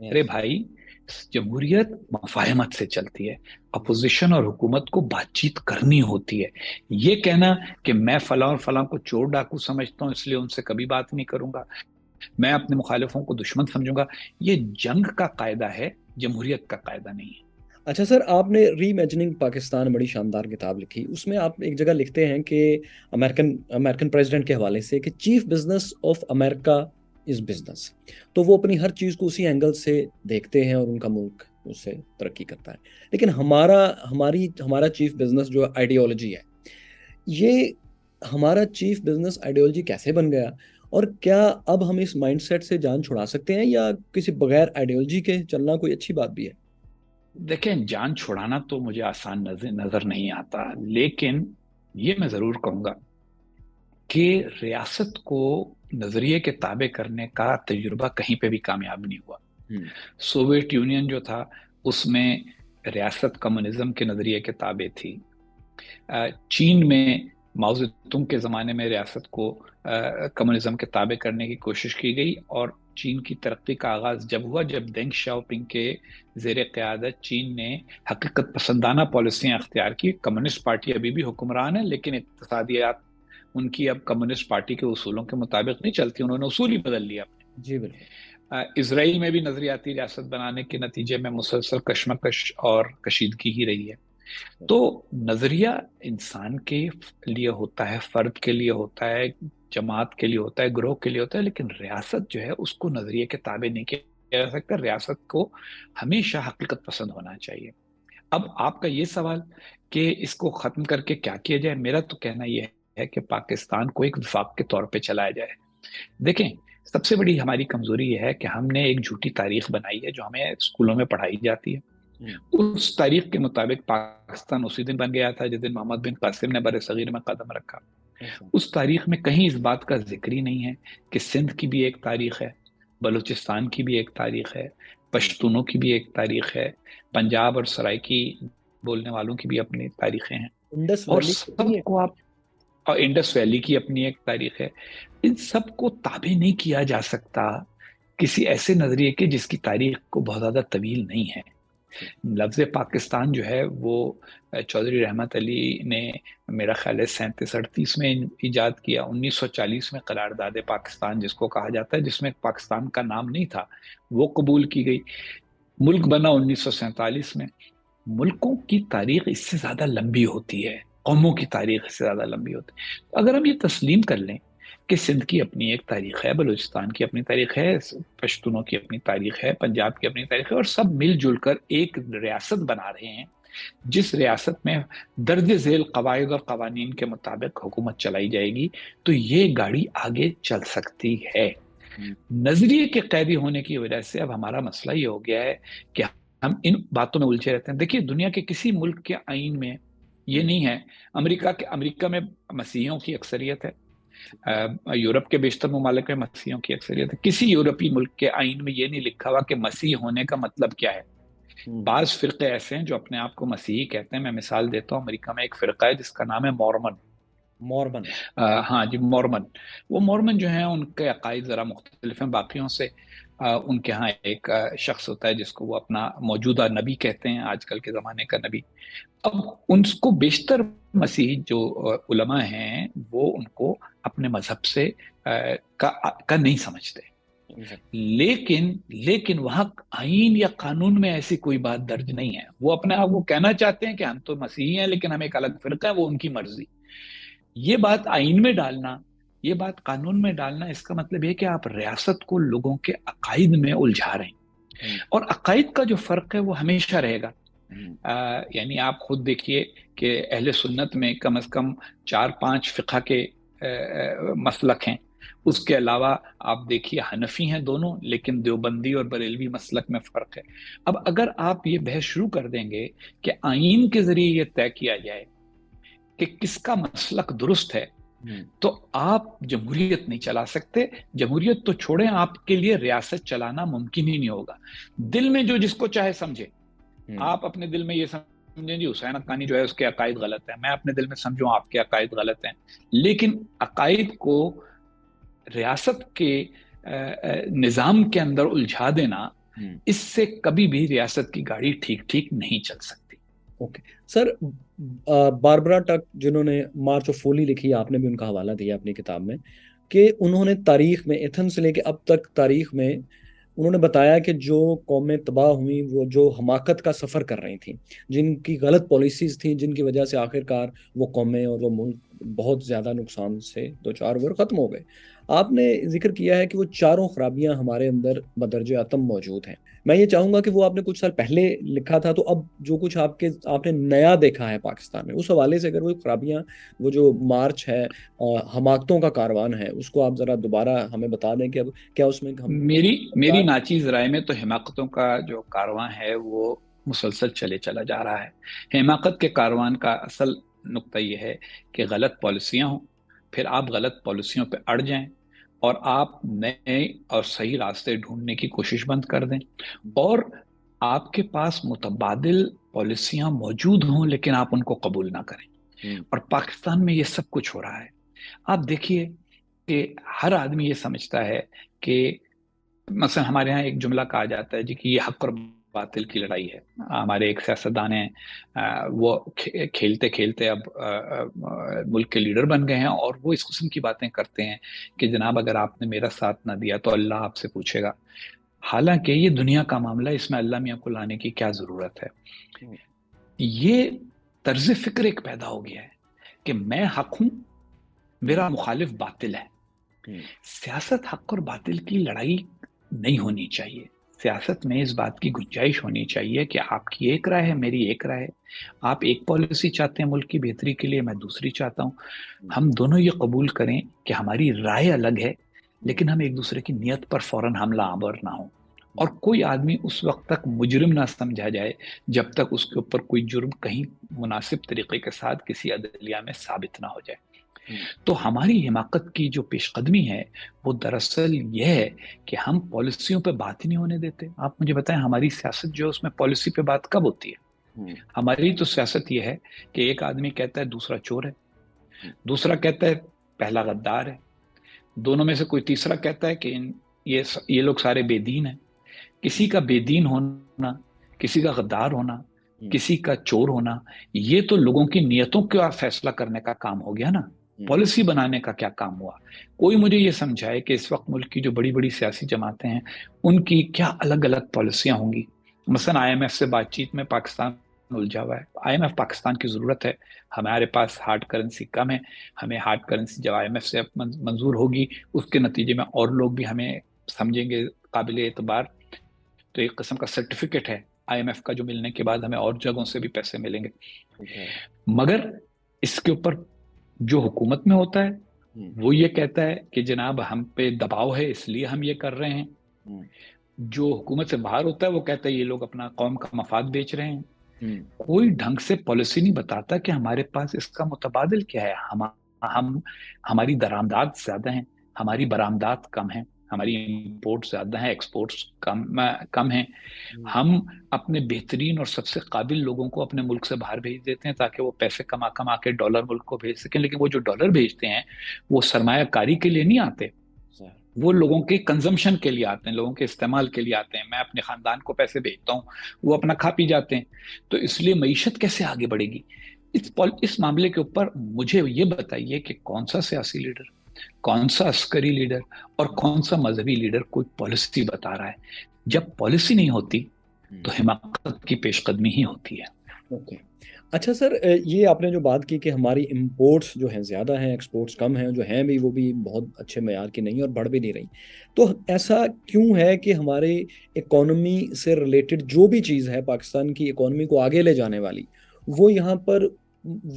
ارے بھائی جمہوریت مفاہمت سے چلتی ہے، اپوزیشن اور حکومت کو بات چیت کرنی ہوتی ہے. یہ کہنا کہ میں فلاں اور فلاں کو چور ڈاکو سمجھتا ہوں اس لیے ان سے کبھی بات نہیں کروں گا، میں اپنے مخالفوں کو دشمن سمجھوں گا، یہ جنگ کا قاعدہ ہے، جمہوریت کا قاعدہ نہیں ہے. اچھا سر، آپ نے ری امیجننگ پاکستان بڑی شاندار کتاب لکھی، اس میں آپ ایک جگہ لکھتے ہیں کہ امریکن پریزیڈنٹ کے حوالے سے کہ chief business of America is business. تو وہ اپنی ہر چیز کو اسی اینگل سے دیکھتے ہیں اور ان کا ملک اس سے ترقی کرتا ہے. لیکن ہمارا چیف بزنس جو آئیڈیالوجی ہے، یہ ہمارا چیف بزنس آئیڈیالوجی کیسے بن گیا؟ اور کیا اب ہم اس مائنڈ سیٹ سے جان چھڑا سکتے ہیں، یا کسی بغیر آئیڈیالوجی کے چلنا کوئی اچھی بات بھی ہے؟ دیکھیں، جان چھڑانا تو مجھے آسان نظر نہیں آتا، لیکن یہ میں ضرور کہوں گا کہ ریاست کو نظریے کے تابع کرنے کا تجربہ کہیں پہ بھی کامیاب نہیں ہوا. سوویت یونین جو تھا اس میں ریاست کمیونزم کے نظریے کے تابع تھی. چین میں ماؤ زیدونگ کے زمانے میں ریاست کو کمیونزم کے تابع کرنے کی کوشش کی گئی، اور چین کی ترقی کا آغاز جب ہوا جب دینگ شاؤ پنگ کے زیر قیادت چین نے حقیقت پسندانہ پالیسیاں اختیار کی. کمیونسٹ پارٹی ابھی بھی حکمران ہے، لیکن اقتصادیات ان کی اب کمیونسٹ پارٹی کے اصولوں کے مطابق نہیں چلتی، انہوں نے اصول ہی بدل لیا. جی بالکل. اسرائیل میں بھی نظریاتی ریاست بنانے کے نتیجے میں مسلسل کشمکش اور کشیدگی ہی رہی ہے. تو نظریہ انسان کے لیے ہوتا ہے، فرد کے لیے ہوتا ہے، جماعت کے لیے ہوتا ہے، گروہ کے لیے ہوتا ہے، لیکن ریاست جو ہے اس کو نظریے کے تابع نہیں کیا جا سکتا. ریاست کو ہمیشہ حقیقت پسند ہونا چاہیے. اب آپ کا یہ سوال کہ اس کو ختم کر کے کیا کیا جائے، میرا تو کہنا یہ ہے کہ پاکستان کو ایک وفاق کے طور پہ چلایا جائے. دیکھیں، سب سے بڑی ہماری کمزوری یہ ہے کہ ہم نے ایک جھوٹی تاریخ بنائی ہے جو ہمیں اسکولوں میں پڑھائی جاتی ہے. اس تاریخ کے مطابق پاکستان اسی دن بن گیا تھا جس دن محمد بن قاسم نے بر صغیر میں قدم رکھا. اس تاریخ میں کہیں اس بات کا ذکر ہی نہیں ہے کہ سندھ کی بھی ایک تاریخ ہے، بلوچستان کی بھی ایک تاریخ ہے، پشتونوں کی بھی ایک تاریخ ہے، پنجاب اور سرائکی بولنے والوں کی بھی اپنی تاریخیں ہیں، اور سب کو آپ اور انڈس ویلی کی اپنی ایک تاریخ ہے. ان سب کو تابع نہیں کیا جا سکتا کسی ایسے نظریے کے جس کی تاریخ کو بہت زیادہ طویل نہیں ہے. لفظ پاکستان جو ہے وہ چودھری رحمت علی نے میرا خیال ہے 37-38 میں ایجاد کیا. 1940 میں قرارداد پاکستان جس کو کہا جاتا ہے، جس میں پاکستان کا نام نہیں تھا، وہ قبول کی گئی. ملک بنا 1947 میں. ملکوں کی تاریخ اس سے زیادہ لمبی ہوتی ہے، قوموں کی تاریخ اس سے زیادہ لمبی ہوتی ہے. اگر ہم یہ تسلیم کر لیں کہ سندھ کی اپنی ایک تاریخ ہے، بلوچستان کی اپنی تاریخ ہے، پشتونوں کی اپنی تاریخ ہے، پنجاب کی اپنی تاریخ ہے، اور سب مل جل کر ایک ریاست بنا رہے ہیں جس ریاست میں درج ذیل قواعد اور قوانین کے مطابق حکومت چلائی جائے گی، تو یہ گاڑی آگے چل سکتی ہے. نظریے کے قیدی ہونے کی وجہ سے اب ہمارا مسئلہ یہ ہو گیا ہے کہ ہم ان باتوں میں الجھے رہتے ہیں. دیکھیے، دنیا کے کسی ملک کے آئین میں یہ نہیں ہے. امریکہ میں مسیحیوں کی اکثریت ہے، یورپ کے بیشتر ممالک میں مسیحیوں کی اکثریت ہے. کسی یورپی ملک کے آئین میں یہ نہیں لکھا ہوا کہ مسیح ہونے کا مطلب کیا ہے. بعض فرقے ایسے ہیں جو اپنے آپ کو مسیحی کہتے ہیں. میں مثال دیتا ہوں، امریکہ میں ایک فرقہ ہے جس کا نام ہے مورمن. ہاں جی، مورمن. وہ مورمن جو ہیں ان کے عقائد ذرا مختلف ہیں باقیوں سے. ان کے ہاں ایک شخص ہوتا ہے جس کو وہ اپنا موجودہ نبی کہتے ہیں، آج کل کے زمانے کا نبی. اب ان کو بیشتر مسیحی جو علماء ہیں وہ ان کو اپنے مذہب سے کا نہیں سمجھتے. لیکن وہاں آئین یا قانون میں ایسی کوئی بات درج نہیں ہے. وہ اپنے آپ کو کہنا چاہتے ہیں کہ ہم تو مسیحی ہیں لیکن ہم ایک الگ فرقہ ہے، وہ ان کی مرضی. یہ بات آئین میں ڈالنا، یہ بات قانون میں ڈالنا، اس کا مطلب یہ کہ آپ ریاست کو لوگوں کے عقائد میں الجھا رہے ہیں. اور عقائد کا جو فرق ہے وہ ہمیشہ رہے گا. یعنی آپ خود دیکھیے کہ اہل سنت میں کم از کم 4-5 فقہ کے مسلک ہیں. اس کے علاوہ آپ دیکھیے حنفی ہیں دونوں، لیکن دیوبندی اور بریلوی مسلک میں فرق ہے. اب اگر آپ یہ بحث شروع کر دیں گے کہ آئین کے ذریعے یہ طے کیا جائے کہ کس کا مسلک درست ہے، تو آپ جمہوریت نہیں چلا سکتے. جمہوریت تو چھوڑیں، آپ کے لیے ریاست چلانا ممکن ہی نہیں ہوگا. دل میں جو جس کو چاہے سمجھے. آپ اپنے دل میں یہ سمجھیں جی حسین حقانی جو ہے اس کے عقائد غلط ہیں، میں اپنے دل میں سمجھوں آپ کے عقائد غلط ہیں، لیکن عقائد کو ریاست کے نظام کے اندر الجھا دینا اس سے کبھی بھی ریاست کی گاڑی ٹھیک نہیں چل سکتی۔ اوکے سر، باربرا ٹک جنہوں نے مارچ آف فولی لکھی، آپ نے بھی ان کا حوالہ دیا اپنی کتاب میں، کہ انہوں نے تاریخ میں ایتھنز سے لے کے اب تک تاریخ میں انہوں نے بتایا کہ جو قومیں تباہ ہوئیں وہ جو حماقت کا سفر کر رہی تھیں، جن کی غلط پالیسیز تھیں، جن کی وجہ سے آخر کار وہ قومیں اور وہ ملک بہت زیادہ نقصان سے دوچار ہوئے اور ختم ہو گئے۔ آپ نے ذکر کیا ہے کہ وہ چاروں خرابیاں ہمارے اندر بدرجہ اتم موجود ہیں۔ میں یہ چاہوں گا کہ وہ آپ نے کچھ سال پہلے لکھا تھا، تو اب جو کچھ آپ نے نیا دیکھا ہے پاکستان میں، اس حوالے سے اگر وہ خرابیاں، وہ جو مارچ ہے، حماقتوں کا کاروان ہے، اس کو آپ ذرا دوبارہ ہمیں بتا دیں کہ اب کیا اس میں ہم میری ناچیز رائے میں تو حماقتوں کا جو کارواں ہے وہ مسلسل چلا جا رہا ہے۔ حماقت کے کاروان کا اصل نقطہ یہ ہے کہ غلط پالیسیاں ہوں، پھر آپ غلط پالیسیوں پہ اڑ جائیں اور آپ نئے اور صحیح راستے ڈھونڈنے کی کوشش بند کر دیں، اور آپ کے پاس متبادل پالیسیاں موجود ہوں لیکن آپ ان کو قبول نہ کریں۔ اور پاکستان میں یہ سب کچھ ہو رہا ہے۔ آپ دیکھیے کہ ہر آدمی یہ سمجھتا ہے کہ مثلا ہمارے ہاں ایک جملہ کہا جاتا ہے جی کہ یہ حق اور باطل کی لڑائی ہے۔ ہمارے ایک سیاستدان ہیں، وہ کھیلتے کھیلتے اب ملک کے لیڈر بن گئے ہیں، اور وہ اس قسم کی باتیں کرتے ہیں کہ جناب اگر آپ نے میرا ساتھ نہ دیا تو اللہ آپ سے پوچھے گا۔ حالانکہ یہ دنیا کا معاملہ ہے، اس میں اللہ میاں کو لانے کی کیا ضرورت ہے؟ یہ طرز فکر ایک پیدا ہو گیا ہے کہ میں حق ہوں، میرا مخالف باطل ہے۔ سیاست حق اور باطل کی لڑائی نہیں ہونی چاہیے۔ سیاست میں اس بات کی گنجائش ہونی چاہیے کہ آپ کی ایک رائے ہے، میری ایک رائے ہے، آپ ایک پالیسی چاہتے ہیں ملک کی بہتری کے لیے، میں دوسری چاہتا ہوں، ہم دونوں یہ قبول کریں کہ ہماری رائے الگ ہے، لیکن ہم ایک دوسرے کی نیت پر فوراً حملہ آور نہ ہوں، اور کوئی آدمی اس وقت تک مجرم نہ سمجھا جائے جب تک اس کے اوپر کوئی جرم کہیں مناسب طریقے کے ساتھ کسی عدلیہ میں ثابت نہ ہو جائے۔ تو ہماری حماقت کی جو پیش قدمی ہے وہ دراصل یہ ہے کہ ہم پالیسیوں پہ بات ہی نہیں ہونے دیتے۔ آپ مجھے بتائیں ہماری سیاست جو اس میں پالیسی پہ بات کب ہوتی ہے؟ ہماری تو سیاست یہ ہے کہ ایک آدمی کہتا ہے دوسرا چور ہے، دوسرا کہتا ہے پہلا غدار ہے، دونوں میں سے کوئی تیسرا کہتا ہے کہ یہ لوگ سارے بے دین ہیں۔ کسی کا بے دین ہونا، کسی کا غدار ہونا، کسی کا چور ہونا، یہ تو لوگوں کی نیتوں کا فیصلہ کرنے کا کام ہو گیا نا، پالیسی بنانے کا کیا کام ہوا؟ کوئی مجھے یہ سمجھائے کہ اس وقت ملک کی جو بڑی بڑی سیاسی جماعتیں ہیں ان کی کیا الگ الگ پالیسیاں ہوں گی؟ مثلا آئی ایم ایف سے بات چیت میں پاکستان الجھا ہوا ہے۔ آئی ایم ایف پاکستان کی ضرورت ہے، ہمارے پاس ہارڈ کرنسی کم ہے، ہمیں ہارڈ کرنسی جب آئی ایم ایف سے منظور ہوگی اس کے نتیجے میں اور لوگ بھی ہمیں سمجھیں گے قابل اعتبار، تو ایک قسم کا سرٹیفکیٹ ہے آئی ایم ایف کا جو ملنے کے بعد ہمیں اور جگہوں سے بھی پیسے ملیں گے۔ مگر اس کے اوپر جو حکومت میں ہوتا ہے وہ یہ کہتا ہے کہ جناب ہم پہ دباؤ ہے اس لیے ہم یہ کر رہے ہیں، جو حکومت سے باہر ہوتا ہے وہ کہتا ہے یہ لوگ اپنا قوم کا مفاد بیچ رہے ہیں۔ کوئی ڈھنگ سے پالیسی نہیں بتاتا کہ ہمارے پاس اس کا متبادل کیا ہے۔ ہماری درآمدات زیادہ ہیں، ہماری برآمدات کم ہیں، ہماری امپورٹ زیادہ ہیں، ایکسپورٹس کم ہیں، ہم اپنے بہترین اور سب سے قابل لوگوں کو اپنے ملک سے باہر بھیج دیتے ہیں تاکہ وہ پیسے کما کے ڈالر ملک کو بھیج سکیں، لیکن وہ جو ڈالر بھیجتے ہیں وہ سرمایہ کاری کے لیے نہیں آتے، وہ لوگوں کے کنزمپشن کے لیے آتے ہیں، لوگوں کے استعمال کے لیے آتے ہیں۔ میں اپنے خاندان کو پیسے بھیجتا ہوں، وہ اپنا کھا پی جاتے ہیں، تو اس لیے معیشت کیسے آگے بڑھے گی؟ اس معاملے کے اوپر مجھے یہ بتائیے کہ کون سا سیاسی لیڈر، کون سا عسکری لیڈر اور کون سا مذہبی لیڈر کوئی پالیسی بتا رہا ہے؟ جب پالیسی نہیں ہوتی تو حماقت کی پیش قدمی ہی ہوتی ہے۔ اوکے اچھا سر، یہ آپ نے جو بات کی کہ ہماری امپورٹس جو ہیں زیادہ ہیں، ایکسپورٹس کم ہیں، جو ہیں بھی وہ بھی بہت اچھے معیار کی نہیں اور بڑھ بھی نہیں رہی، تو ایسا کیوں ہے کہ ہمارے اکانومی سے ریلیٹڈ جو بھی چیز ہے پاکستان کی اکانومی کو آگے لے جانے والی، وہ یہاں پر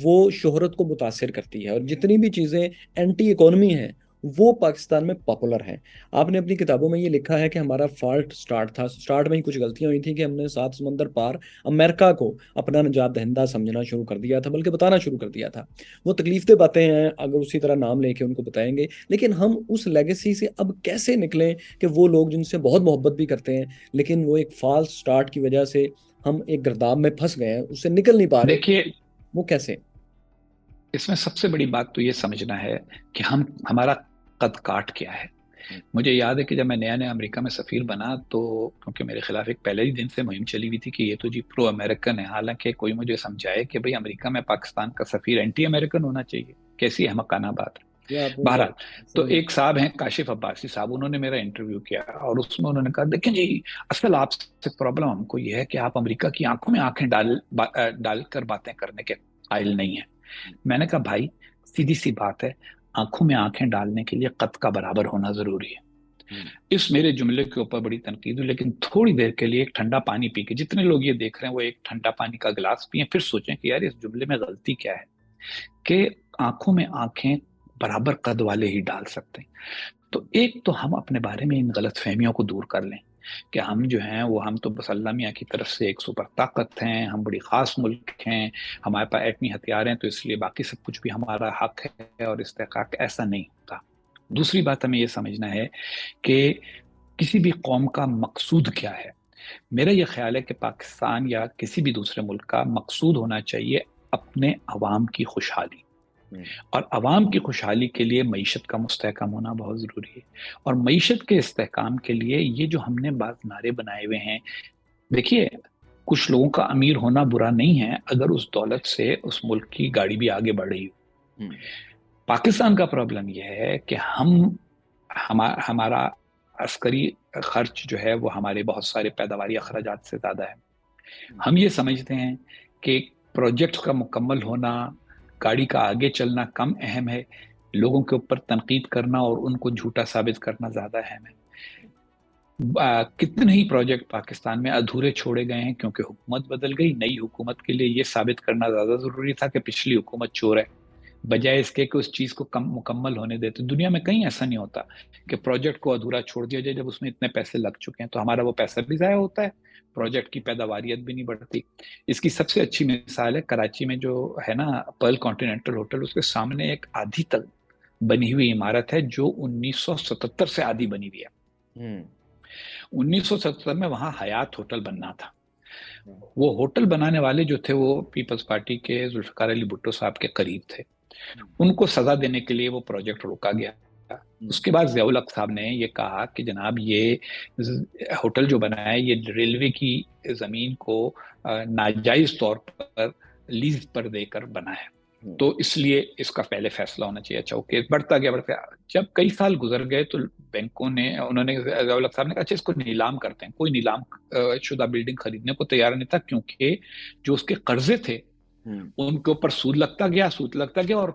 وہ شہرت کو متاثر کرتی ہے، اور جتنی بھی چیزیں اینٹی اکانومی ہیں وہ پاکستان میں پاپولر ہیں؟ آپ نے اپنی کتابوں میں یہ لکھا ہے کہ ہمارا فالٹ سٹارٹ میں ہی کچھ غلطیاں ہوئی تھیں کہ ہم نے 7 سمندر پار امریکہ کو اپنا نجات دہندہ سمجھنا شروع کر دیا تھا، بلکہ بتانا شروع کر دیا تھا۔ وہ تکلیف دہ باتیں ہیں، اگر اسی طرح نام لے کے ان کو بتائیں گے، لیکن ہم اس لیگیسی سے اب کیسے نکلیں کہ وہ لوگ جن سے بہت محبت بھی کرتے ہیں لیکن وہ ایک فالس سٹارٹ کی وجہ سے ہم ایک گرداب میں پھنس گئے ہیں، اس سے نکل نہیں پا رہے؟ دیکھیے وہ کیسے؟ اس میں سب سے بڑی بات تو یہ سمجھنا ہے کہ ہمارا قد کاٹ کیا ہے۔ مجھے یاد ہے کہ جب میں نیا نیا امریکہ میں سفیر بنا تو کیونکہ میرے خلاف ایک پہلے ہی دن سے مہم چلی ہوئی تھی کہ یہ تو جی پرو امریکن ہے، حالانکہ کوئی مجھے سمجھائے کہ بھئی امریکہ میں پاکستان کا سفیر اینٹی امریکن ہونا چاہیے، کیسی احمقانہ بات ہے۔ بہرحال تو ایک صاحب ہیں کاشف عباسی صاحب، انہوں نے میرا انٹرویو کیا اور اس میں انہوں نے کہا دیکھیں جی اصل آپ سے پرابلم ہم کو یہ ہے کہ آپ امریکہ کی آنکھوں میں آنکھیں ڈال کر باتیں کرنے کے قائل نہیں ہیں۔ میں نے کہا بھائی سیدھی سی بات ہے، آنکھوں میں آنکھیں ڈالنے کے لیے قد کا برابر ہونا ضروری ہے۔ اس میرے جملے کے اوپر بڑی تنقید ہوئی، لیکن تھوڑی دیر کے لیے ایک ٹھنڈا پانی پی کے، جتنے لوگ یہ دیکھ رہے ہیں وہ ایک ٹھنڈا پانی کا گلاس پئیں، پھر سوچیں کہ یار اس جملے میں غلطی کیا ہے کہ آنکھوں میں آنکھیں برابر قد والے ہی ڈال سکتے ہیں۔ تو ایک تو ہم اپنے بارے میں ان غلط فہمیوں کو دور کر لیں کہ ہم جو ہیں وہ ہم تو بس اللہ میاں کی طرف سے ایک سپر طاقت ہیں، ہم بڑی خاص ملک ہیں، ہمارے پاس ایٹمی ہتھیار ہیں تو اس لیے باقی سب کچھ بھی ہمارا حق ہے اور استحقاق، ایسا نہیں ہوتا۔ دوسری بات ہمیں یہ سمجھنا ہے کہ کسی بھی قوم کا مقصود کیا ہے۔ میرا یہ خیال ہے کہ پاکستان یا کسی بھی دوسرے ملک کا مقصود ہونا چاہیے اپنے عوام کی خوشحالی، اور عوام کی خوشحالی کے لیے معیشت کا مستحکم ہونا بہت ضروری ہے۔ اور معیشت کے استحکام کے لیے یہ جو ہم نے بعض نعرے بنائے ہوئے ہیں، دیکھیے کچھ لوگوں کا امیر ہونا برا نہیں ہے اگر اس دولت سے اس ملک کی گاڑی بھی آگے بڑھ رہی ہو۔ پاکستان کا پرابلم یہ ہے کہ ہمارا عسکری خرچ جو ہے وہ ہمارے بہت سارے پیداواری اخراجات سے زیادہ ہے۔ ہم یہ سمجھتے ہیں کہ پروجیکٹس کا مکمل ہونا، گاڑی کا آگے چلنا کم اہم ہے، لوگوں کے اوپر تنقید کرنا اور ان کو جھوٹا ثابت کرنا زیادہ اہم ہے۔ کتنے ہی پروجیکٹ پاکستان میں ادھورے چھوڑے گئے ہیں کیونکہ حکومت بدل گئی۔ نئی حکومت کے لیے یہ ثابت کرنا زیادہ ضروری تھا کہ پچھلی حکومت چور ہے، بجائے اس کے کہ اس چیز کو مکمل ہونے دیتے۔ دنیا میں کہیں ایسا نہیں ہوتا کہ پروجیکٹ کو ادھورا چھوڑ دیا جائے جب اس میں اتنے پیسے لگ چکے ہیں، تو ہمارا وہ پیسہ بھی ضائع ہوتا ہے، پروجیکٹ کی پیداواریت بھی نہیں بڑھتی۔ اس کی سب سے اچھی مثال ہے کراچی میں جو ہے نا پرل کانٹیننٹل ہوٹل، اس کے سامنے ایک آدھی تک بنی ہوئی عمارت ہے جو 1977 سے آدھی بنی ہوئی ہے۔ 1977 میں وہاں حیات ہوٹل بننا تھا۔ وہ ہوٹل بنانے والے جو تھے وہ پیپلز پارٹی کے ذوالفقار علی بھٹو صاحب کے قریب تھے، ان کو سزا دینے کے لیے وہ پروجیکٹ روکا گیا۔ اس کے بعد ضیاء الحق صاحب نے یہ کہا کہ جناب یہ ہوٹل جو بنا ہے یہ ریلوے کی زمین کو ناجائز طور پر لیز پر دے کر بنا ہے، تو اس لیے اس کا پہلے فیصلہ ہونا چاہیے۔ اچھا اوکے، بڑھتا گیا۔ جب کئی سال گزر گئے تو بینکوں نے، انہوں نے، ضیاء الحق صاحب نے کہا اچھا اس کو نیلام کرتے ہیں۔ کوئی نیلام شدہ بلڈنگ خریدنے کو تیار نہیں تھا کیونکہ جو اس کے قرضے تھے ان کے اوپر سود لگتا گیا اور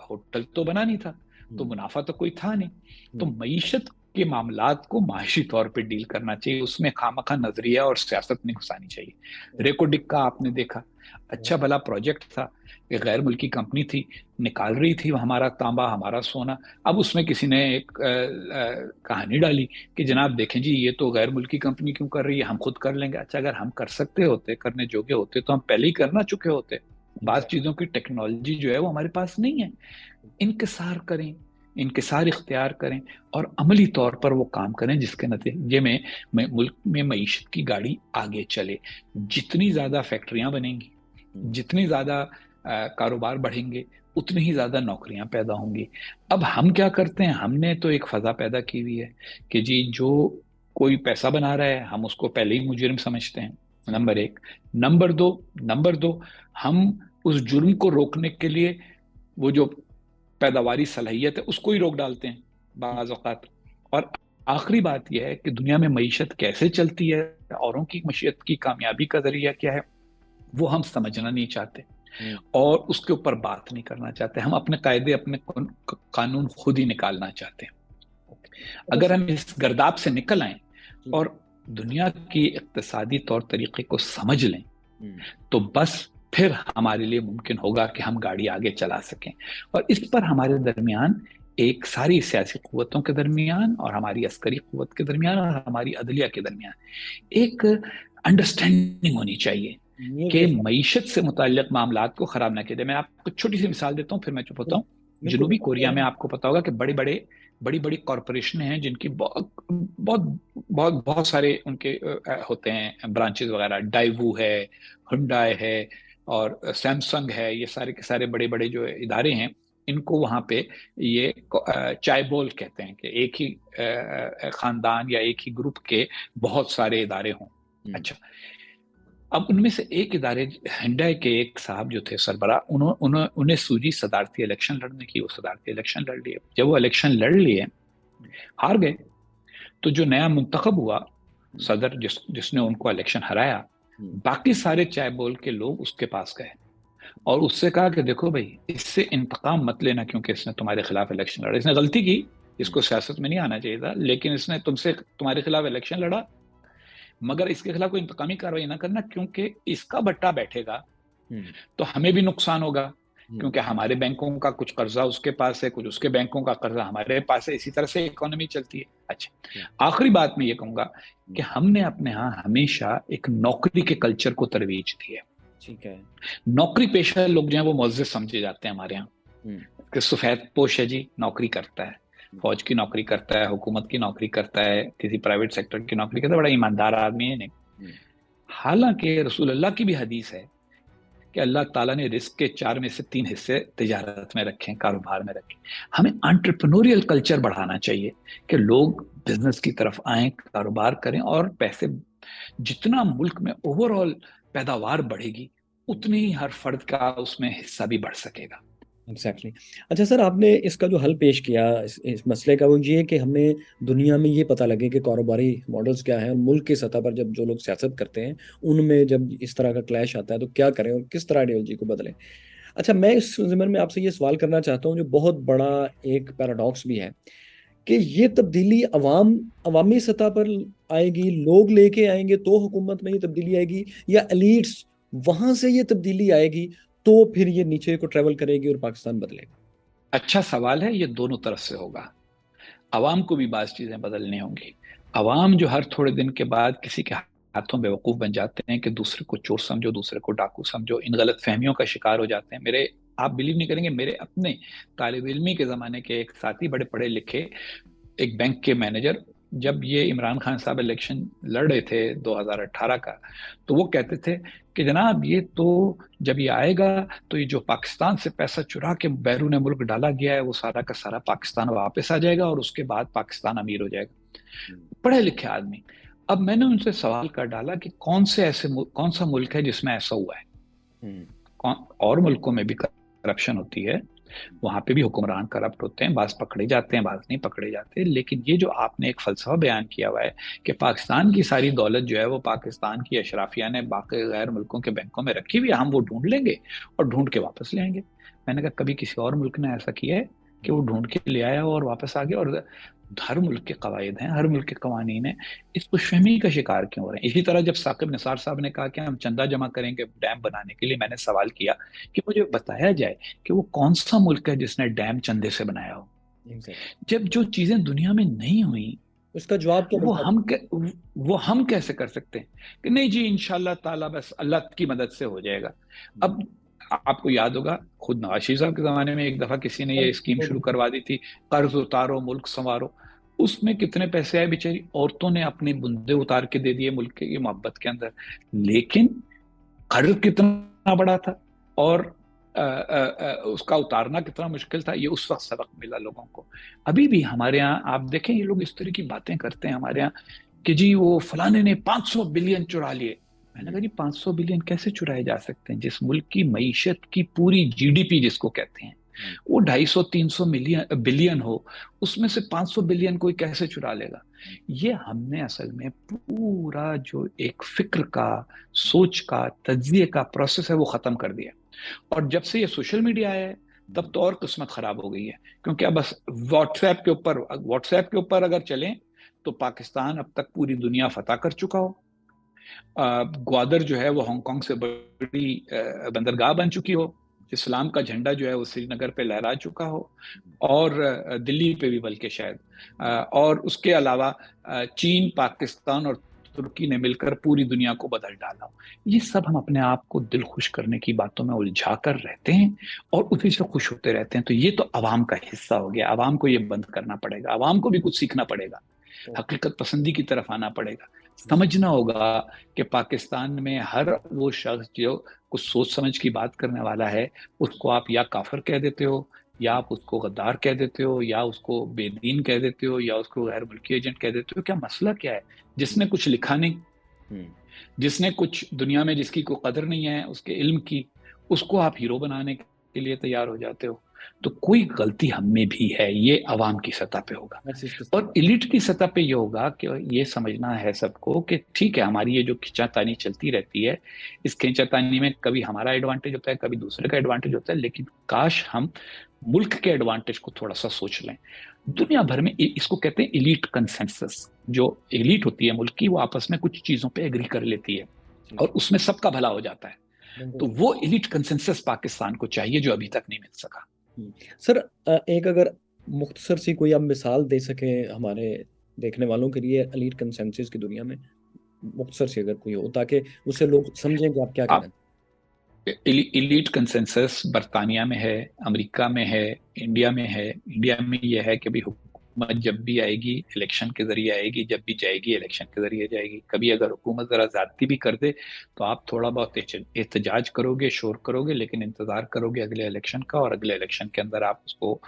ہوٹل تو بنا نہیں تھا تو منافع تو کوئی تھا نہیں۔ تو معیشت کے معاملات کو معاشی طور پہ ڈیل کرنا چاہیے، اس میں خامخواہ نظریہ اور سیاست نہیں گھسانی چاہیے۔ ریکوڈک کا آپ نے دیکھا، اچھا بھلا پروجیکٹ تھا، ایک غیر ملکی کمپنی تھی، نکال رہی تھی ہمارا تانبا، ہمارا سونا۔ اب اس میں کسی نے ایک کہانی ڈالی کہ جناب دیکھیں جی یہ تو غیر ملکی کمپنی کیوں کر رہی ہے، ہم خود کر لیں گے۔ اچھا اگر ہم کر سکتے ہوتے، کرنے جوگے ہوتے تو ہم پہلے ہی کرنا چکے ہوتے۔ بعض چیزوں کی ٹیکنالوجی جو ہے وہ ہمارے پاس نہیں ہے۔ انکسار کریں، انکسار اختیار کریں اور عملی طور پر وہ کام کریں جس کے نتیجے میں ملک میں معیشت کی گاڑی آگے چلے۔ جتنی زیادہ فیکٹریاں بنیں گی، جتنی زیادہ کاروبار بڑھیں گے، اتنی ہی زیادہ نوکریاں پیدا ہوں گی۔ اب ہم کیا کرتے ہیں، ہم نے تو ایک فضا پیدا کی ہوئی ہے کہ جی جو کوئی پیسہ بنا رہا ہے ہم اس کو پہلے ہی مجرم سمجھتے ہیں، نمبر ایک۔ نمبر دو ہم اس جرم کو روکنے کے لیے وہ جو پیداواری صلاحیت ہے اس کو ہی روک ڈالتے ہیں بعض اوقات۔ اور آخری بات یہ ہے کہ دنیا میں معیشت کیسے چلتی ہے، اوروں کی معیشت کی کامیابی کا ذریعہ کیا ہے، وہ ہم سمجھنا نہیں چاہتے اور اس کے اوپر بات نہیں کرنا چاہتے۔ ہم اپنے قاعدے، اپنے قانون خود ہی نکالنا چاہتے ہیں۔ اگر ہم اس گرداب سے نکل آئیں اور دنیا کی اقتصادی طور طریقے کو سمجھ لیں تو بس پھر ہمارے لیے ممکن ہوگا کہ ہم گاڑی آگے چلا سکیں۔ اور اس پر ہمارے درمیان، ایک ساری سیاسی قوتوں کے درمیان اور ہماری عسکری قوت کے درمیان اور ہماری عدلیہ کے درمیان ایک انڈرسٹینڈنگ ہونی چاہیے کہ معیشت سے متعلق معاملات کو خراب نہ کیا جائے۔ میں آپ کو چھوٹی سی مثال دیتا ہوں پھر میں چپ ہوتا ہوں۔ جنوبی کوریا میں آپ کو پتا ہوگا کہ بڑی بڑی کارپوریشن ہیں جن کی بہت سارے ان کے ہوتے ہیں برانچز وغیرہ، ڈائیوو ہے، ہنڈائے ہے اور سیمسنگ ہے، یہ سارے کے سارے بڑے بڑے جو ادارے ہیں ان کو وہاں پہ یہ چائے بول کہتے ہیں کہ ایک ہی خاندان یا ایک ہی گروپ کے بہت سارے ادارے ہوں. اچھا، اب ان میں سے ایک ادارے ہنڈائی کے ایک صاحب جو تھے سربراہ، انہیں سوجی صدارتی الیکشن لڑنے کی. وہ صدارتی الیکشن لڑ لیے. جب وہ الیکشن لڑ لیے، ہار گئے، تو جو نیا منتخب ہوا صدر، جس نے ان کو الیکشن ہرایا، باقی سارے چائے بول کے لوگ اس کے پاس گئے اور اس سے کہا کہ دیکھو بھائی، اس سے انتقام مت لینا کیونکہ اس نے تمہارے خلاف الیکشن لڑا. اس نے غلطی کی، اس کو سیاست میں نہیں آنا چاہیے تھا، لیکن اس نے تمہارے خلاف الیکشن لڑا، مگر اس کے خلاف کوئی انتقامی کارروائی نہ کرنا، کیونکہ اس کا بٹا بیٹھے گا تو ہمیں بھی نقصان ہوگا، کیونکہ ہمارے بینکوں کا کچھ قرضہ اس کے پاس ہے، کچھ اس کے بینکوں کا قرضہ ہمارے پاس ہے، اسی طرح سے اکانومی چلتی ہے. اچھا، آخری بات میں یہ کہوں گا کہ ہم نے اپنے ہاں ہمیشہ ایک نوکری کے کلچر کو ترویج دی ہے. ٹھیک ہے، نوکری پیشہ لوگ جو ہیں وہ معزز سمجھے جاتے ہیں ہمارے یہاں، کہ سفید پوش ہے جی، نوکری کرتا ہے، فوج کی نوکری کرتا ہے، حکومت کی نوکری کرتا ہے، کسی پرائیویٹ سیکٹر کی نوکری کرتا ہے، بڑا ایماندار آدمی ہے. نہیں، حالانکہ رسول اللہ کی بھی حدیث ہے کہ اللہ تعالیٰ نے رزق کے 4 میں سے 3 حصے تجارت میں رکھے، کاروبار میں رکھے. ہمیں انٹرپرینوریل کلچر بڑھانا چاہیے کہ لوگ بزنس کی طرف آئیں، کاروبار کریں، اور پیسے جتنا ملک میں اوور آل پیداوار بڑھے گی اتنی ہی ہر فرد کا اس میں حصہ بھی بڑھ سکے گا. ایگزیکٹلی. اچھا سر، آپ نے اس کا جو حل پیش کیا اس مسئلے کا، وہ یہ کہ ہمیں دنیا میں یہ پتہ لگے کہ کاروباری ماڈلز کیا ہیں، اور ملک کی سطح پر جب جو لوگ سیاست کرتے ہیں ان میں جب اس طرح کا کلیش آتا ہے تو کیا کریں اور کس طرح آئیڈیالوجی کو بدلیں. اچھا، میں اس ضمن میں آپ سے یہ سوال کرنا چاہتا ہوں جو بہت بڑا ایک پیراڈاکس بھی ہے، کہ یہ تبدیلی عوامی سطح پر آئے گی، لوگ لے کے آئیں گے تو حکومت میں یہ تبدیلی آئے گی، یا ایلیٹس وہاں سے یہ تبدیلی آئے گی تو پھر یہ نیچے کو ٹریول کرے گی اور پاکستان بدلے گا؟ اچھا سوال ہے. یہ دونوں طرف سے ہوگا. عوام کو بھی بعض چیزیں بدلنی ہوں گی. عوام جو ہر تھوڑے دن کے بعد کسی کے ہاتھوں بے وقوف بن جاتے ہیں کہ دوسرے کو چور سمجھو، دوسرے کو ڈاکو سمجھو، ان غلط فہمیوں کا شکار ہو جاتے ہیں. آپ بلیو نہیں کریں گے، میرے اپنے طالب علمی کے زمانے کے ایک ساتھی، بڑے پڑھے لکھے، ایک بینک کے مینیجر، جب یہ عمران خان صاحب الیکشن لڑ رہے تھے 2018 کا، تو وہ کہتے تھے کہ جناب یہ تو جب یہ آئے گا تو یہ جو پاکستان سے پیسہ چرا کے بیرون ملک ڈالا گیا ہے وہ سارا کا سارا پاکستان واپس آ جائے گا اور اس کے بعد پاکستان امیر ہو جائے گا. پڑھے لکھے آدمی. اب میں نے ان سے سوال کر ڈالا کہ کون سا ملک ہے جس میں ایسا ہوا ہے؟ اور ملکوں میں بھی کرپشن ہوتی ہے، وہاں پہ بھی حکمران کرپٹ ہوتے ہیں، بعض پکڑے جاتے ہیں، بعض نہیں پکڑے جاتے. لیکن یہ جو آپ نے ایک فلسفہ بیان کیا ہوا ہے کہ پاکستان کی ساری دولت جو ہے وہ پاکستان کی اشرافیہ نے باقی غیر ملکوں کے بینکوں میں رکھی ہوئی ہے، ہم وہ ڈھونڈ لیں گے اور ڈھونڈ کے واپس لے آئیں گے. میں نے کہا کبھی کسی اور ملک نے ایسا کیا ہے کہ وہ ڈھونڈ کے لے آیا اور واپس آ گیا؟ اور ہر ملک کے قواعد ہیں، ہر ملک کے قوانین ہیں، اس خوش فہمی کا شکار کیوں ہو رہے ہیں؟ اسی طرح جب ثاقب نثار صاحب نے کہا کہ ہم چندہ جمع کریں گے ڈیم بنانے کے لیے، میں نے سوال کیا کہ مجھے بتایا جائے کہ وہ کون سا ملک ہے جس نے ڈیم چندے سے بنایا ہو. جب جو چیزیں دنیا میں نہیں ہوئیں اس کا جواب تو وہ ہم کیسے کر سکتے ہیں کہ نہیں جی انشاءاللہ تعالیٰ بس اللہ کی مدد سے ہو جائے گا. اب آپ کو یاد ہوگا خود نواز شریف صاحب کے زمانے میں ایک دفعہ کسی نے یہ اسکیم شروع کروا دی تھی، قرض اتارو ملک سنوارو. اس میں کتنے پیسے آئے؟ بیچاری عورتوں نے اپنے بندے اتار کے دے دیے ملک کی محبت کے اندر. لیکن قرض کتنا بڑا تھا اور اس کا اتارنا کتنا مشکل تھا، یہ اس وقت سبق ملا لوگوں کو. ابھی بھی ہمارے ہاں آپ دیکھیں یہ لوگ اس طرح کی باتیں کرتے ہیں ہمارے ہاں کہ جی وہ فلانے نے 500 بلین چرا لیے. میں نے کہا جی 500 بلین کیسے چرائے جا سکتے ہیں؟ جس ملک کی معیشت کی پوری جی ڈی پی جس کو کہتے ہیں وہ 250-300 بلین ہو، اس میں سے 500 بلین کوئی کیسے چرا لے گا؟ یہ ہم نے اصل میں پورا جو ایک فکر کا، سوچ کا، تجزیے کا پروسیس ہے وہ ختم کر دیا. اور جب سے یہ سوشل میڈیا آیا ہے تب تو اور قسمت خراب ہو گئی ہے، کیونکہ اب بس واٹس ایپ کے اوپر اگر چلیں تو پاکستان اب تک پوری دنیا فتح کر چکا ہو. گوادر جو ہے وہ ہانگ کانگ سے بڑی بندرگاہ بن چکی ہو، اسلام کا جھنڈا جو ہے وہ سری نگر پہ لہرا چکا ہو، اور دلی پہ بھی بلکہ شاید، اور اس کے علاوہ چین، پاکستان اور ترکی نے مل کر پوری دنیا کو بدل ڈالا. یہ سب ہم اپنے آپ کو دل خوش کرنے کی باتوں میں الجھا کر رہتے ہیں اور اسی سے خوش ہوتے رہتے ہیں. تو یہ تو عوام کا حصہ ہو گیا. عوام کو یہ بند کرنا پڑے گا، عوام کو بھی کچھ سیکھنا پڑے گا، حقیقت پسندی کی طرف آنا پڑے گا. سمجھنا ہوگا کہ پاکستان میں ہر وہ شخص جو کچھ سوچ سمجھ کی بات کرنے والا ہے اس کو آپ یا کافر کہہ دیتے ہو یا آپ اس کو غدار کہہ دیتے ہو، یا اس کو بے دین کہہ دیتے ہو، یا اس کو غیر ملکی ایجنٹ کہہ دیتے ہو. کیا مسئلہ کیا ہے؟ جس نے کچھ لکھا نہیں، جس نے کچھ دنیا میں جس کی کوئی قدر نہیں ہے اس کے علم کی، اس کو آپ ہیرو بنانے کے لیے تیار ہو جاتے ہو. تو کوئی غلطی ہم میں بھی ہے. یہ عوام کی سطح پہ ہوگا، اور ایلیٹ کی سطح پہ یہ ہوگا کہ یہ سمجھنا ہے سب کو کہ ٹھیک ہے ہماری یہ جو کھینچا تانی چلتی رہتی ہے، اس کھینچا تانی میں کبھی ہمارا ایڈوانٹیج ہوتا ہے، کبھی دوسرے کا ایڈوانٹیج ہوتا ہے، لیکن کاش ہم ملک کے ایڈوانٹیج کو تھوڑا سا سوچ لیں. دنیا بھر میں اس کو کہتے ہیں ایلیٹ کنسنسس. جو ایلیٹ ہوتی ہے ملک کی، وہ آپس میں کچھ چیزوں پہ ایگری کر لیتی ہے اور اس میں سب کا بھلا ہو جاتا ہے. تو وہ ایلیٹ کنسنسس پاکستان کو چاہیے جو ابھی تک نہیں مل سکا. سر ایک اگر مختصر سی کوئی آپ مثال دے سکیں ہمارے دیکھنے والوں کے لیے ایلیٹ کنسنسس کی دنیا میں، مختصر سی اگر کوئی ہو، تاکہ اسے لوگ سمجھیں کہ آپ کیا کہنا چاہتے ہیں. ایلیٹ کنسنسس برطانیہ میں ہے، امریکہ میں ہے، انڈیا میں ہے. انڈیا میں یہ ہے کہ بھی حکومت جب بھی آئے گی الیکشن کے ذریعے آئے گی، جب بھی جائے گی الیکشن کے ذریعے جائے گی. کبھی اگر حکومت ذرا زیادتی بھی کر دے تو آپ تھوڑا بہت احتجاج کرو گے، شور کرو گے، لیکن انتظار کرو گے اگلے الیکشن کا، اور اگلے الیکشن کے اندر آپ اس کو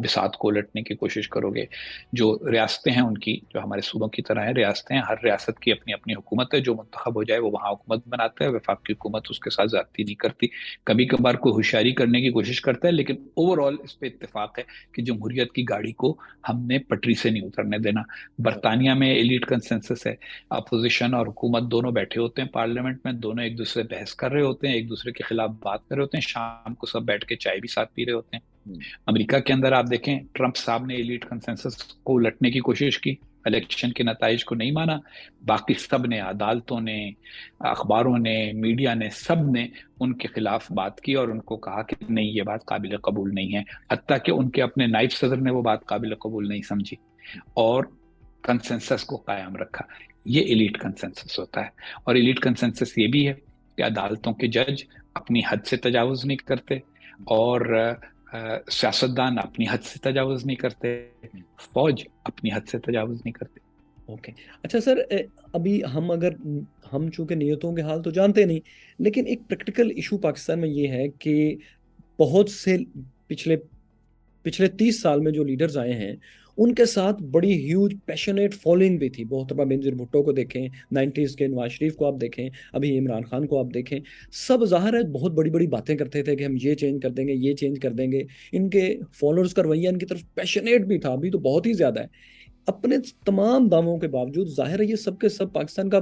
بساط کو الٹنے کی کوشش کرو گے. جو ریاستیں ہیں ان کی، جو ہمارے صوبوں کی طرح ہیں ریاستیں، ہر ریاست کی اپنی اپنی حکومت ہے. جو منتخب ہو جائے وہ وہاں حکومت بناتا ہے. وفاقی حکومت اس کے ساتھ زیادتی نہیں کرتی. کبھی کبھار کوئی ہوشیاری کرنے کی کوشش کرتا ہے، لیکن اوور آل اس پہ اتفاق ہے کہ جمہوریت کی گاڑی کو ہم نے پٹری سے نہیں اترنے دینا. برطانیہ میں ایلیٹ کنسنسس ہے. اپوزیشن اور حکومت دونوں بیٹھے ہوتے ہیں پارلیمنٹ میں، دونوں ایک دوسرے بحث کر رہے ہوتے ہیں، ایک دوسرے کے خلاف بات کر رہے ہوتے ہیں، شام کو سب بیٹھ کے چائے بھی ساتھ پی رہے ہوتے ہیں. امریکہ کے اندر آپ دیکھیں ٹرمپ صاحب نے ایلیٹ کنسنسس کو الٹنے کی کوشش کی، الیکشن کے نتائج کو نہیں مانا. باقی سب نے، عدالتوں نے، اخباروں نے، میڈیا نے، سب نے ان کے خلاف بات کی اور ان کو کہا کہ نہیں یہ بات قابل قبول نہیں ہے. حتیٰ کہ ان کے اپنے نائب صدر نے وہ بات قابل قبول نہیں سمجھی اور کنسنسس کو قائم رکھا. یہ ایلیٹ کنسنسس ہوتا ہے. اور ایلیٹ کنسنسس یہ بھی ہے کہ عدالتوں کے جج اپنی حد سے تجاوز نہیں کرتے، اور سیاستدان اپنی حد سے تجاوز نہیں کرتے، فوج اپنی حد سے تجاوز نہیں کرتے. اوکے. اچھا سر، ابھی ہم چونکہ نیتوں کے حال تو جانتے نہیں، لیکن ایک پریکٹیکل ایشو پاکستان میں یہ ہے کہ بہت سے پچھلے 30 سال میں جو لیڈرز آئے ہیں ان کے ساتھ بڑی ہیوج پیشنیٹ فالوئنگ بھی تھی. محترمہ بینظیر بھٹو کو دیکھیں، 90s کے نواز شریف کو آپ دیکھیں، ابھی عمران خان کو آپ دیکھیں، سب ظاہر ہے بہت بڑی بڑی باتیں کرتے تھے کہ ہم یہ چینج کر دیں گے، یہ چینج کر دیں گے. ان کے فالوورز کا رویہ ان کی طرف پیشنیٹ بھی تھا، ابھی تو بہت ہی زیادہ ہے. اپنے تمام دعووں کے باوجود ظاہر ہے یہ سب کے سب پاکستان کا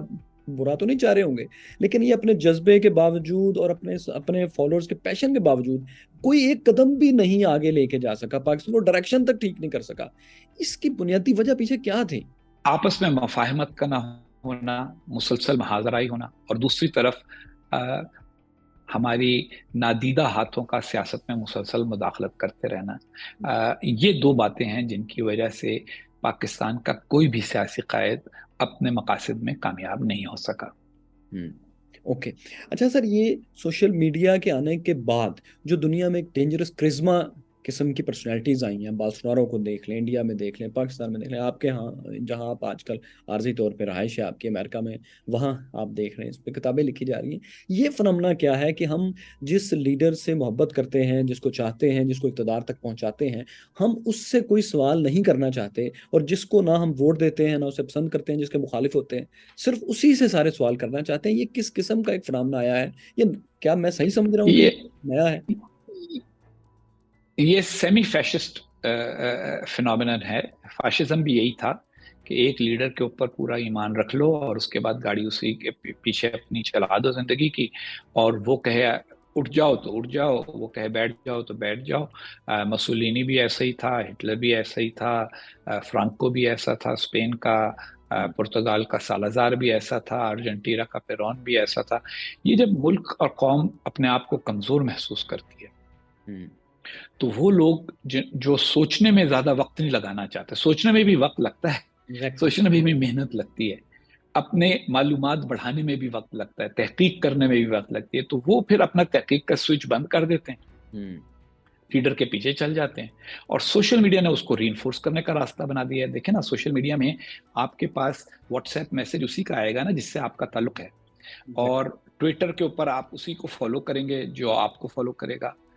برا تو نہیں چاہ رہے ہوں گے، لیکن یہ اپنے جذبے کے باوجود اور اپنے فالوورز کے پیشن کے باوجود کوئی ایک قدم بھی نہیں آگے لے کے جا سکا، پاکستان کو ڈائریکشن تک ٹھیک نہیں کر سکا. اس کی بنیادی وجہ پیچھے کیا تھی؟ آپس میں مفاہمت کا نہ ہونا، مسلسل محاذرائی ہونا، اور دوسری طرف ہماری نادیدہ ہاتھوں کا سیاست میں مسلسل مداخلت کرتے رہنا. یہ دو باتیں ہیں جن کی وجہ سے پاکستان کا کوئی بھی سیاسی قائد اپنے مقاصد میں کامیاب نہیں ہو سکا. اوکے. اچھا سر، یہ سوشل میڈیا کے آنے کے بعد جو دنیا میں ایک ڈینجرس کرزما قسم کی پرسنالٹیز آئی ہیں، بالسونارو کو دیکھ لیں، انڈیا میں دیکھ لیں، پاکستان میں دیکھ لیں، آپ کے ہاں جہاں آپ آج کل عارضی طور پہ رہائش ہے آپ کی امریکہ میں، وہاں آپ دیکھ رہے ہیں، اس پہ کتابیں لکھی جا رہی ہیں. یہ فنامنا کیا ہے کہ ہم جس لیڈر سے محبت کرتے ہیں، جس کو چاہتے ہیں، جس کو اقتدار تک پہنچاتے ہیں، ہم اس سے کوئی سوال نہیں کرنا چاہتے، اور جس کو نہ ہم ووٹ دیتے ہیں نہ اسے پسند کرتے ہیں، جس کے مخالف ہوتے ہیں، صرف اسی سے سارے سوال کرنا چاہتے ہیں. یہ کس قسم کا ایک فنامنا آیا ہے؟ یہ کیا میں صحیح سمجھ رہا ہوں کہ نیا ہے؟ یہ سیمی فیشسٹ فینومینن ہے. فاشزم بھی یہی تھا کہ ایک لیڈر کے اوپر پورا ایمان رکھ لو اور اس کے بعد گاڑی اسی کے پیچھے اپنی چلا دو زندگی کی، اور وہ کہے اٹھ جاؤ تو اٹھ جاؤ، وہ کہے بیٹھ جاؤ تو بیٹھ جاؤ. مسولینی بھی ایسا ہی تھا، ہٹلر بھی ایسا ہی تھا، فرانکو بھی ایسا تھا اسپین کا، پرتگال کا سالازار بھی ایسا تھا، ارجنٹینا کا پیرون بھی ایسا تھا. یہ جب ملک اور قوم اپنے آپ کو کمزور محسوس کرتی ہے تو وہ لوگ جو سوچنے میں زیادہ وقت نہیں لگانا چاہتے، سوچنے میں بھی وقت لگتا ہے، سوچنے میں بھی محنت لگتی ہے، اپنے معلومات بڑھانے میں بھی وقت لگتا ہے، تحقیق کرنے میں بھی وقت لگتی ہے، تو وہ پھر اپنا تحقیق کا سوئچ بند کر دیتے ہیں، لیڈر کے پیچھے چل جاتے ہیں. اور سوشل میڈیا نے اس کو ری انفورس کرنے کا راستہ بنا دیا ہے. دیکھیں نا، سوشل میڈیا میں آپ کے پاس واٹس ایپ میسج اسی کا آئے گا نا جس سے آپ کا تعلق ہے، اور ٹویٹر کے اوپر آپ اسی کو فالو کریں گے جو آپ کو فالو کرے گا،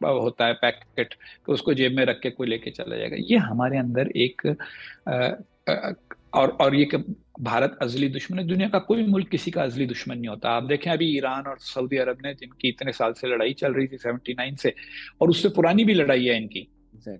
ہوتا ہے پیکٹ کہ اس کو جیب میں رکھ کے کوئی لے کے چلا جائے گا. یہ ہمارے اندر ایک اور یہ کہ بھارت ازلی دشمن ہے. دنیا کا کوئی ملک کسی کا ازلی دشمن نہیں ہوتا. آپ دیکھیں ابھی ایران اور سعودی عرب نے، جن کی اتنے سال سے لڑائی چل رہی تھی 79 سے، اور اس سے پرانی بھی لڑائی ہے ان کی،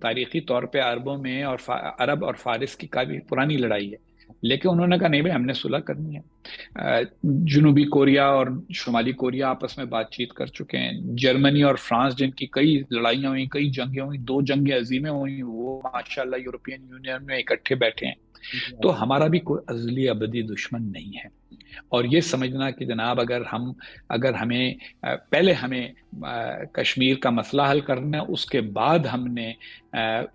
تاریخی طور پہ عربوں میں اور عرب اور فارس کی کافی پرانی لڑائی ہے، لیکن انہوں نے کہا نہیں بھائی ہم نے صلح کرنی ہے. جنوبی کوریا اور شمالی کوریا آپس میں بات چیت کر چکے ہیں. جرمنی اور فرانس جن کی کئی لڑائیاں ہوئی، کئی جنگیں ہوئی، 2 جنگیں عظیمیں ہوئی، وہ ماشاءاللہ یورپین یونین میں اکٹھے بیٹھے ہیں. تو ہمارا بھی کوئی ازلی ابدی دشمن نہیں ہے. اور یہ سمجھنا کہ جناب اگر ہمیں پہلے ہمیں کشمیر کا مسئلہ حل کرنا ہے، اس کے بعد ہم نے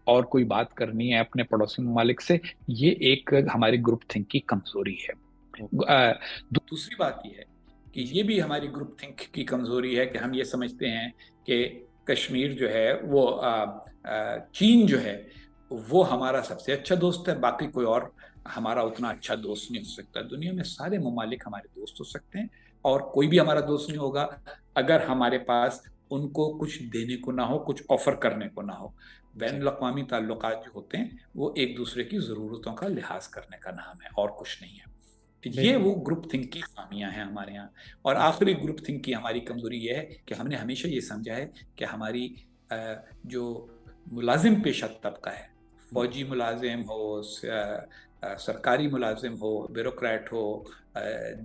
اور کوئی بات کرنی ہے اپنے پڑوسی ممالک سے، یہ ایک ہماری گروپ تھنک کی کمزوری ہے. دوسری بات یہ ہے کہ یہ بھی ہماری گروپ تھنک کی کمزوری ہے کہ ہم یہ سمجھتے ہیں کہ کشمیر جو ہے وہ چین جو ہے وہ ہمارا سب سے اچھا دوست ہے، باقی کوئی اور ہمارا اتنا اچھا دوست نہیں ہو سکتا. دنیا میں سارے ممالک ہمارے دوست ہو سکتے ہیں، اور کوئی بھی ہمارا دوست نہیں ہوگا اگر ہمارے پاس ان کو کچھ دینے کو نہ ہو، کچھ آفر کرنے کو نہ ہو. بین الاقوامی تعلقات جو ہوتے ہیں وہ ایک دوسرے کی ضرورتوں کا لحاظ کرنے کا نام ہے، اور کچھ نہیں ہے. یہ وہ گروپ تھنک کی خامیاں ہیں ہمارے ہاں. اور آخری گروپ تھنک کی ہماری کمزوری یہ ہے کہ ہم نے ہمیشہ یہ سمجھا ہے کہ ہماری جو ملازم پیشہ طبقہ ہے، فوجی ملازم ہو، سرکاری ملازم ہو، بیوروکریٹ ہو،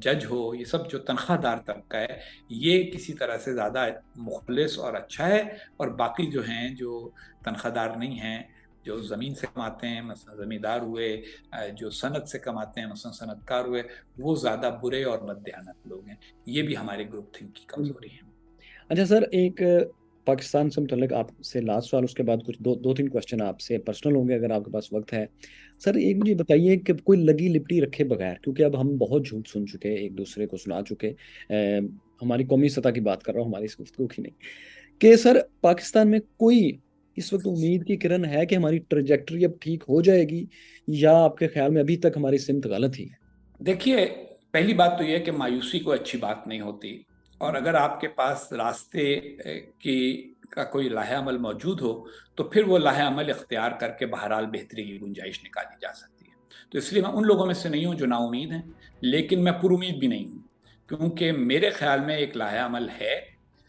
جج ہو، یہ سب جو تنخواہ دار طبقہ ہے، یہ کسی طرح سے زیادہ مخلص اور اچھا ہے. اور باقی جو ہیں جو تنخواہ دار نہیں ہیں، جو زمین سے کماتے ہیں، مثلا زمیندار ہوئے، جو صنعت سے کماتے ہیں، مثلا صنعت کار ہوئے، وہ زیادہ برے اور بددیانت لوگ ہیں. یہ بھی ہمارے گروپ تھنک کی کمزوری ہے. اچھا سر، ایک پاکستان سے متعلق آپ سے لاسٹ سوال، اس کے بعد کچھ دو تین کوشچن آپ سے پرسنل ہوں گے اگر آپ کے پاس وقت ہے. سر ایک مجھے بتائیے کہ کوئی لگی لپٹی رکھے بغیر، کیونکہ اب ہم بہت جھوٹ سن چکے، ایک دوسرے کو سنا چکے، ہماری قومی سطح کی بات کر رہا ہوں، ہماری اس گفتگو کی نہیں، کہ سر پاکستان میں کوئی اس وقت امید کی کرن ہے کہ ہماری ٹریجیکٹری اب ٹھیک ہو جائے گی، یا آپ کے خیال میں ابھی تک ہماری سمت غلط ہی ہے؟ دیکھیے، پہلی بات تو یہ ہے کہ مایوسی کو اچھی بات نہیں ہوتی، اور اگر آپ کے پاس راستے کا کوئی لاہ عمل موجود ہو تو پھر وہ لاہ عمل اختیار کر کے بہرحال بہتری کی گنجائش نکالی جا سکتی ہے. تو اس لیے میں ان لوگوں میں سے نہیں ہوں جو نا امید ہیں، لیکن میں پر امید بھی نہیں ہوں، کیونکہ میرے خیال میں ایک لاہ عمل ہے،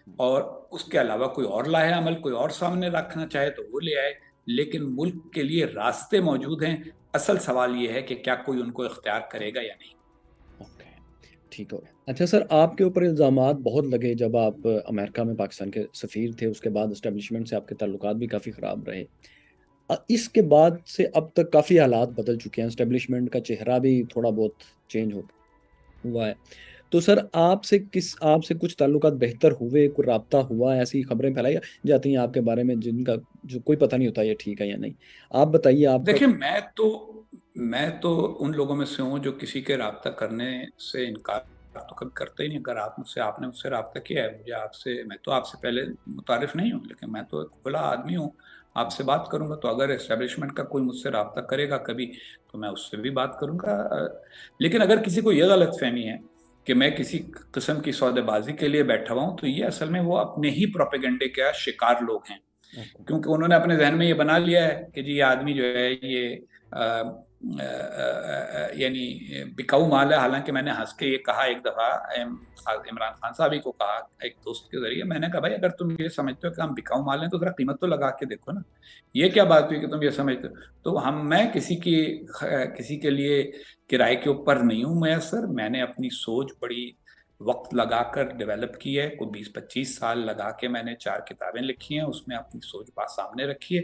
اور اس کے علاوہ کوئی اور لاہ عمل کوئی اور سامنے رکھنا چاہے تو وہ لے آئے، لیکن ملک کے لیے راستے موجود ہیں. اصل سوال یہ ہے کہ کیا کوئی ان کو اختیار کرے گا یا نہیں. ٹھیک ہو گیا. اچھا سر، آپ کے اوپر الزامات بہت لگے جب آپ امریکہ میں پاکستان کے سفیر تھے، اس کے بعد اسٹیبلشمنٹ سے آپ کے تعلقات بھی کافی خراب رہے. اس کے بعد سے اب تک کافی حالات بدل چکے ہیں، اسٹیبلشمنٹ کا چہرہ بھی تھوڑا بہت چینج ہوا ہے. تو سر آپ سے کچھ تعلقات بہتر ہوئے، کوئی رابطہ ہوا، ایسی خبریں پھیلائی جاتی ہیں آپ کے بارے میں جن کا جو کوئی پتہ نہیں ہوتا یہ ٹھیک ہے یا نہیں؟ آپ بتائیے. آپ دیکھیں، میں تو ان لوگوں میں سے ہوں جو کسی کے رابطہ کرنے سے انکار تو کبھی کرتے ہی نہیں. اگر آپ نے مجھ سے رابطہ کیا ہے، میں تو آپ سے پہلے متعارف نہیں ہوں، لیکن میں تو ایک کھلا آدمی ہوں، آپ سے بات کروں گا. تو اگر اسٹیبلشمنٹ کا کوئی مجھ سے رابطہ کرے گا کبھی تو میں اس سے بھی بات کروں گا. لیکن اگر کسی کو یہ غلط فہمی ہے کہ میں کسی قسم کی سودے بازی کے لیے بیٹھا ہوا ہوں، تو یہ اصل میں وہ اپنے ہی پروپیگنڈے کا شکار لوگ ہیں، کیونکہ انہوں نے اپنے ذہن میں یہ بنا لیا ہے کہ جی یہ آدمی جو ہے یہ یعنی بکاؤ مال ہے. حالانکہ میں نے ہنس کے یہ کہا ایک دفعہ، عمران خان صاحب کو کہا ایک دوست کے ذریعے، میں نے کہا بھائی اگر تم یہ سمجھتے ہو کہ ہم بکاؤ مال ہیں تو ذرا قیمت تو لگا کے دیکھو نا. یہ کیا بات ہوئی کہ تم یہ سمجھتے ہو؟ تو میں کسی کے لیے کرائے کے اوپر نہیں ہوں میسر. میں نے اپنی سوچ بڑی وقت لگا کر ڈیولپ کی ہے، کوئی 20-25 سال لگا کے میں نے 4 کتابیں لکھی ہیں، اس میں اپنی سوچ بات سامنے رکھی ہے.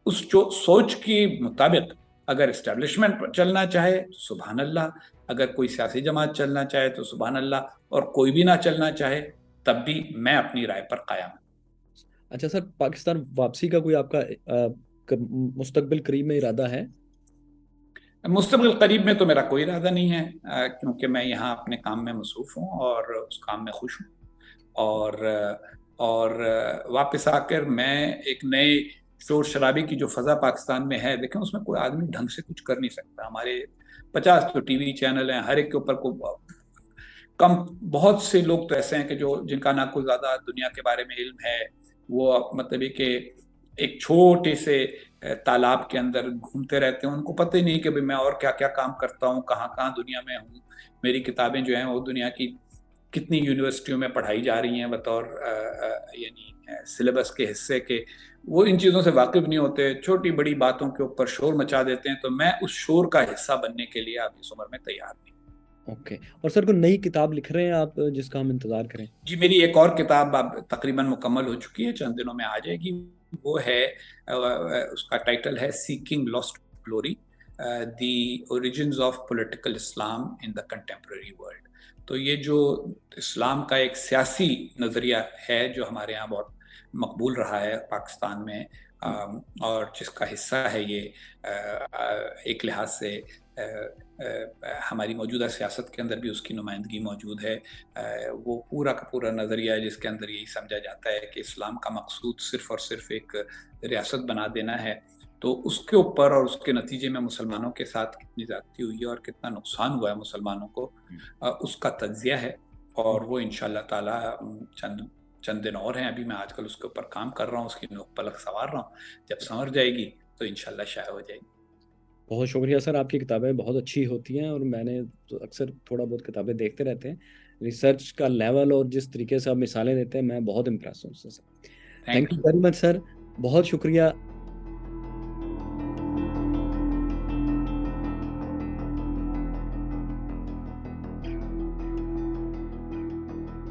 اس جو سوچ کے مطابق اگر اسٹیبلشمنٹ چلنا چاہے تو سبحان اللہ، اگر کوئی سیاسی جماعت چلنا چاہے تو سبحان اللہ، اور کوئی بھی نہ چلنا چاہے تب بھی میں اپنی رائے پر قائم ہوں. اچھا سر، پاکستان واپسی کا کوئی آپ کا مستقبل قریب میں ارادہ ہے؟ مستقبل قریب میں تو میرا کوئی ارادہ نہیں ہے، کیونکہ میں یہاں اپنے کام میں مصروف ہوں اور اس کام میں خوش ہوں. اور واپس آ کر میں ایک نئے شور شرابے کی جو فضا پاکستان میں ہے، دیکھیں اس میں کوئی آدمی ڈھنگ سے کچھ کر نہیں سکتا. ہمارے 50 تو ٹی وی چینل ہیں، ہر ایک کے اوپر بہت سے لوگ تو ایسے ہیں کہ جن کا نہ کوئی زیادہ دنیا کے بارے میں علم ہے، وہ مطلب یہ کہ ایک چھوٹے سے تالاب کے اندر گھومتے رہتے ہیں، ان کو پتہ ہی نہیں کہ میں اور کیا کیا کام کرتا ہوں، کہاں کہاں دنیا میں ہوں، میری کتابیں جو ہیں وہ دنیا کی کتنی یونیورسٹیوں میں پڑھائی جا رہی ہیں بطور یعنی سلیبس کے حصے کے، وہ ان چیزوں سے واقف نہیں ہوتے، چھوٹی بڑی باتوں کے اوپر شور مچا دیتے ہیں. تو میں اس شور کا حصہ بننے کے لیے اب اس عمر میں تیار نہیں. اوکے. اور سر کوئی نئی کتاب لکھ رہے ہیں آپ جس کا ہم انتظار کریں؟ جی میری ایک اور کتاب اب تقریباً مکمل ہو چکی ہے، چند دنوں میں آ جائے گی. وہ ہے اس کا ٹائٹل ہے seeking last glory, the origins of political Islam in the contemporary world. تو یہ جو اسلام کا ایک سیاسی نظریہ ہے جو ہمارے ہاں بہت مقبول رہا ہے پاکستان میں، اور جس کا حصہ ہے یہ ایک لحاظ سے ہماری موجودہ سیاست کے اندر بھی اس کی نمائندگی موجود ہے. وہ پورا کا پورا نظریہ ہے جس کے اندر یہی سمجھا جاتا ہے کہ اسلام کا مقصود صرف اور صرف ایک ریاست بنا دینا ہے. تو اس کے اوپر اور اس کے نتیجے میں مسلمانوں کے ساتھ کتنی زیادتی ہوئی ہے اور کتنا نقصان ہوا ہے مسلمانوں کو، اس کا تجزیہ ہے. اور وہ انشاءاللہ تعالی چند دن اور ہیں، ابھی میں آج کل اس کے اوپر کام کر رہا ہوں، اس کی نوک پلک سنوار رہا ہوں. جب سنور جائے گی تو انشاءاللہ شائع ہو جائے گی. بہت شکریہ سر، آپ کی کتابیں بہت اچھی ہوتی ہیں اور میں نے اکثر تھوڑا بہت کتابیں دیکھتے رہتے ہیں. ریسرچ کا لیول اور جس طریقے سے آپ مثالیں دیتے ہیں میں بہت امپریس ہوں اس سے سر. تھینک یو ویری مچ سر، بہت شکریہ.